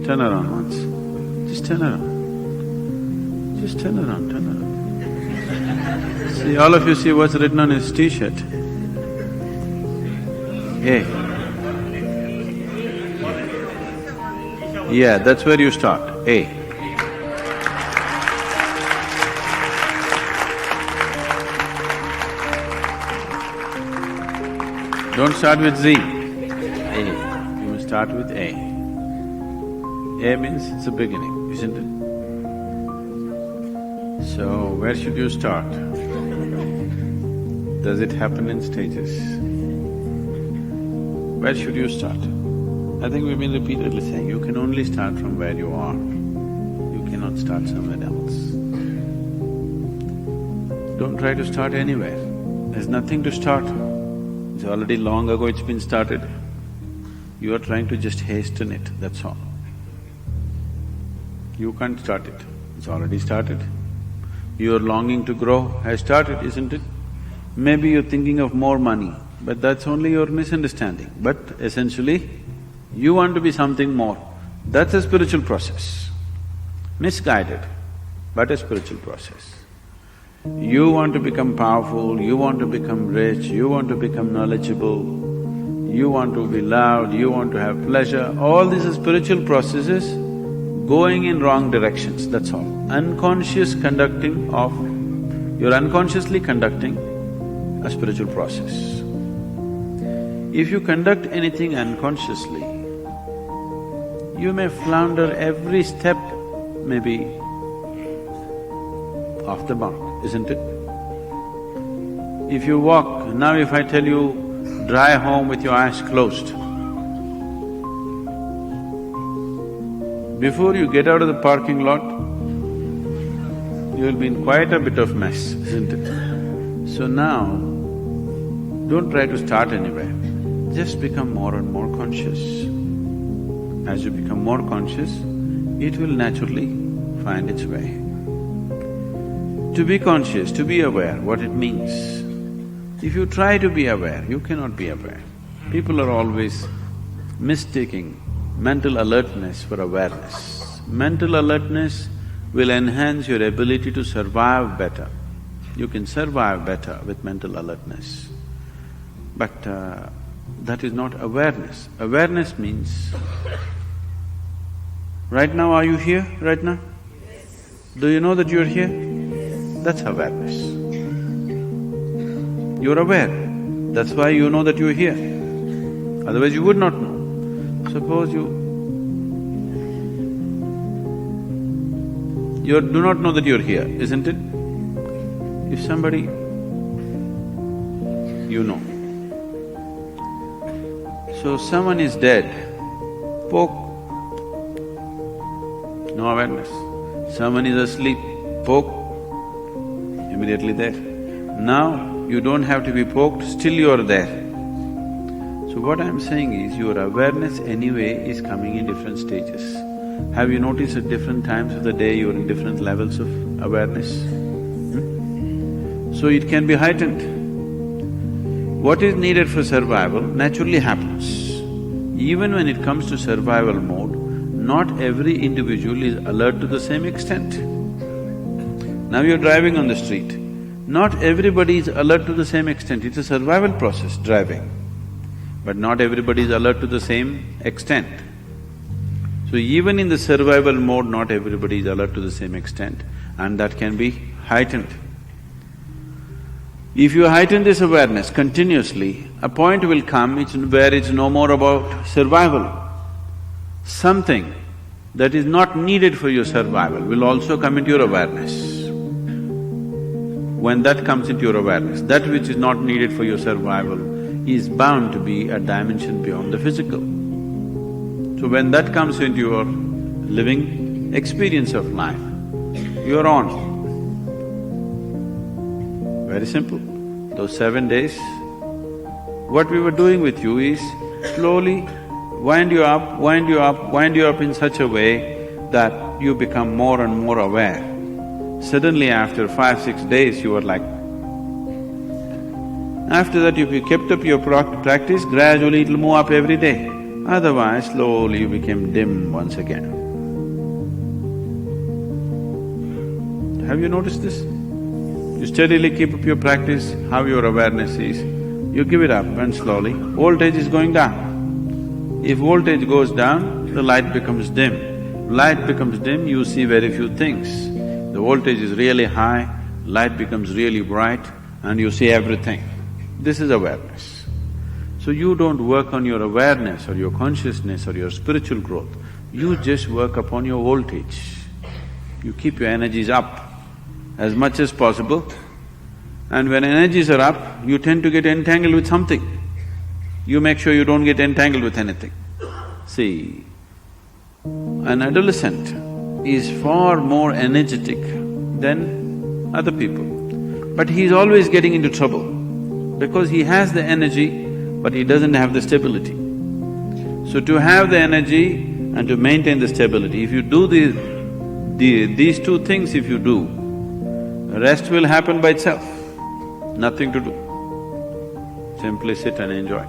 Turn around once. Just turn around. Just turn around, turn around. See, all of you see what's written on his t-shirt? A. Yeah, that's where you start, A. Don't start with Z, A. You must start with A. A means it's a beginning, isn't it? So, where should you start? Does it happen in stages? Where should you start? I think we've been repeatedly saying, you can only start from where you are. You cannot start somewhere else. Don't try to start anywhere. There's nothing to start. It's already long ago it's been started. You are trying to just hasten it, that's all. You can't start it, it's already started. Your longing to grow has started, isn't it? Maybe you're thinking of more money, but that's only your misunderstanding. But essentially, you want to be something more. That's a spiritual process. Misguided, but a spiritual process. You want to become powerful, you want to become rich, you want to become knowledgeable, you want to be loved, you want to have pleasure, all these are spiritual processes going in wrong directions, that's all. Unconscious conducting of… you're unconsciously conducting a spiritual process. If you conduct anything unconsciously, you may flounder every step, maybe off the mark, isn't it? If you walk… now if I tell you, drive home with your eyes closed, before you get out of the parking lot, you will be in quite a bit of mess, isn't it? So now, don't try to start anywhere, just become more and more conscious. As you become more conscious, it will naturally find its way. To be conscious, to be aware, what it means. If you try to be aware, you cannot be aware. People are always mistaking mental alertness for awareness. Mental alertness will enhance your ability to survive better. You can survive better with mental alertness. But that is not awareness. Awareness means… right now, are you here right now? Yes. Do you know that you're here? Yes. That's awareness. You're aware, that's why you know that you're here. Otherwise you would not know. Suppose you do not know that you're here, isn't it? If somebody… you know. So someone is dead, poke, no awareness. Someone is asleep, poke, immediately there. Now you don't have to be poked, still you are there. So what I'm saying is, your awareness anyway is coming in different stages. Have you noticed at different times of the day you're in different levels of awareness? So it can be heightened. What is needed for survival naturally happens. Even when it comes to survival mode, not every individual is alert to the same extent. Now you're driving on the street, not everybody is alert to the same extent, it's a survival process, driving. But not everybody is alert to the same extent. So even in the survival mode, not everybody is alert to the same extent, and that can be heightened. If you heighten this awareness continuously, a point will come where it's no more about survival. Something that is not needed for your survival will also come into your awareness. When that comes into your awareness, that which is not needed for your survival is bound to be a dimension beyond the physical. So when that comes into your living experience of life, you're on. Very simple. Those 7 days, what we were doing with you is slowly wind you up, wind you up, wind you up in such a way that you become more and more aware. Suddenly after 5-6 days, you were like… After that, if you kept up your practice, gradually it'll move up every day. Otherwise, slowly you became dim once again. Have you noticed this? You steadily keep up your practice, how your awareness is, you give it up and slowly, voltage is going down. If voltage goes down, the light becomes dim. Light becomes dim, you see very few things. The voltage is really high, light becomes really bright and you see everything. This is awareness. So you don't work on your awareness or your consciousness or your spiritual growth, you just work upon your voltage. You keep your energies up as much as possible, and when energies are up, you tend to get entangled with something. You make sure you don't get entangled with anything. See, an adolescent is far more energetic than other people, but he's always getting into trouble because he has the energy, but he doesn't have the stability. So to have the energy and to maintain the stability, if you do these two things if you do, the rest will happen by itself, nothing to do. Simply sit and enjoy.